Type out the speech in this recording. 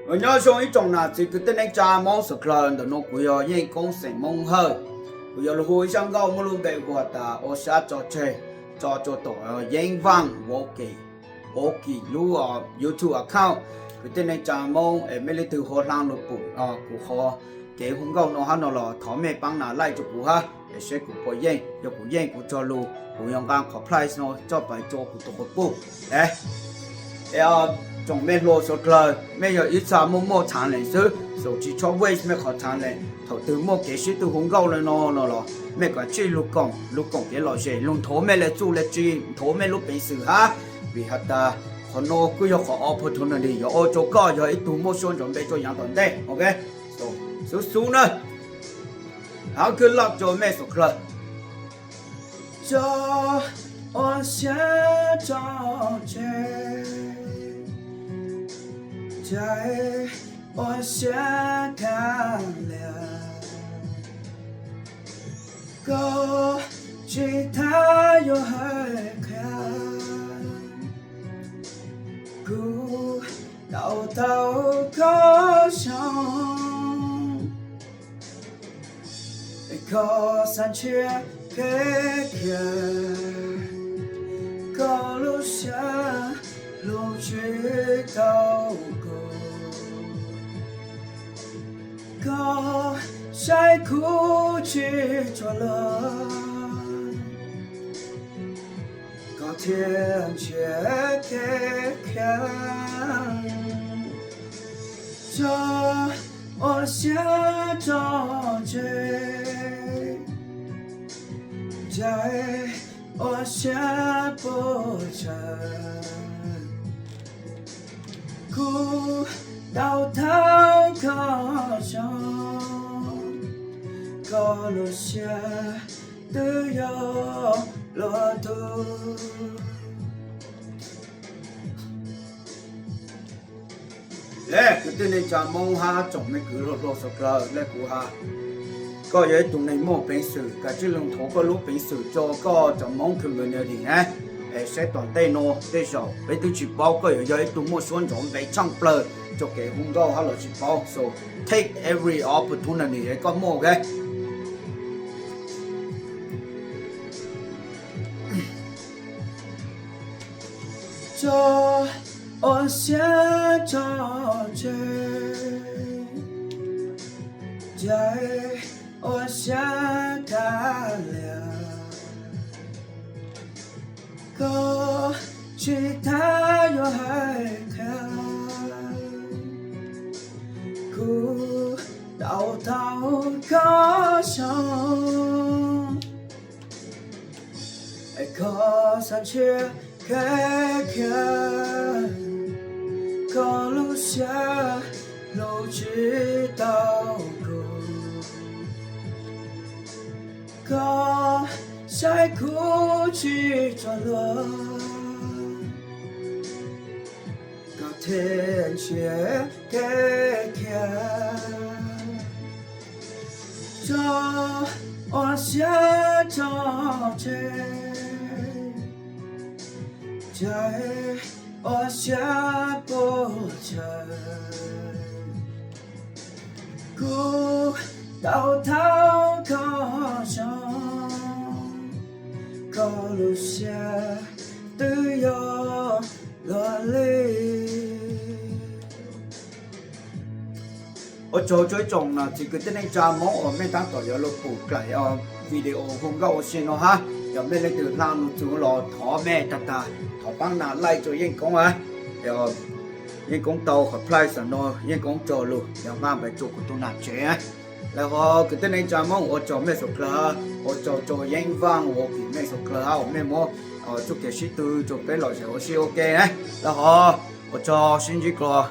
我nhớ xong ý trong là chỉ cứ tên anh cha mong sực lần đó nó cũng có những công sinh mong hơn cũng có hồi sáng gạo mà luôn bị qua ta ở xã cho chơi cho tổ những vang vô kỳ lưu ở YouTube account cái tên anh cha mong em mới từ hồ lang nó cũng họ cái hôm gạo nó hắn nó là thọ mẹ bằng nào lại cho cũng ha để sẽ cũng có những cũng cho luôn cũng用刚 price nó cho bài cho cũng tổ bộ đấy trong mấy lô số là mấy giờ ít sao mua sản lên số số chỉ cho vay mấy khó sản lên đầu tư mua cái gì từ hồng gạo lên nó là mấy cái chỉ lúc công cái loại gì lúc thổ mấy lại chú lại chỉ thổ mấy lúc bị xử ha vì hạt ta họ nó cứ có opportunity có chỗ có rồi ít tu mua số chuẩn bị cho nhà toàn đây ok số nữa hảo cứ lọc cho mấy số là cho我想找谁？在我想看了，过去他又还看，孤岛头高上，可山却开开。高楼下，路去高歌，高晒哭去着了，高天却开看，这我想着谁，在。我下不成，孤岛头靠上，高楼下都有落土。来，这里咱们哈种那个落手个来古哈。có vậy tụi này mua bệnh sử cả chỉ lồng thổ có lúc bệnh sử cho có trong mong thường người nào thì nhé sẽ toàn tây nó tây sầu với tôi chỉ bao có vậy tụi mua xuống giống vậy trong plơ cho cái hung gạo hay là chỉ bao so take every opportunity để có mua cái cho tôi sẽ cho chơi我想他了，过去他又还看，孤岛头高上，可山却开看，高楼下路去到过。高晒哭去着了，高天却开看，这我想找谁，在我想不成，孤岛头靠上。高楼下都有落泪。我做最重啦，自己啲你家冇我咩單代有錄部計哦，video 紅個我先咯哈，有咩你條欄路做落妥咩得得，妥幫拿嚟做應講啊，又應講到個 price 咯，應講做路又啱咪做個都難啫啊。然後佢哋你家冇我做咩熟啦，我做英方我俾咩熟啦，我咩冇做嘅事都做俾老師我是 OK 嘅，然後我做先這個。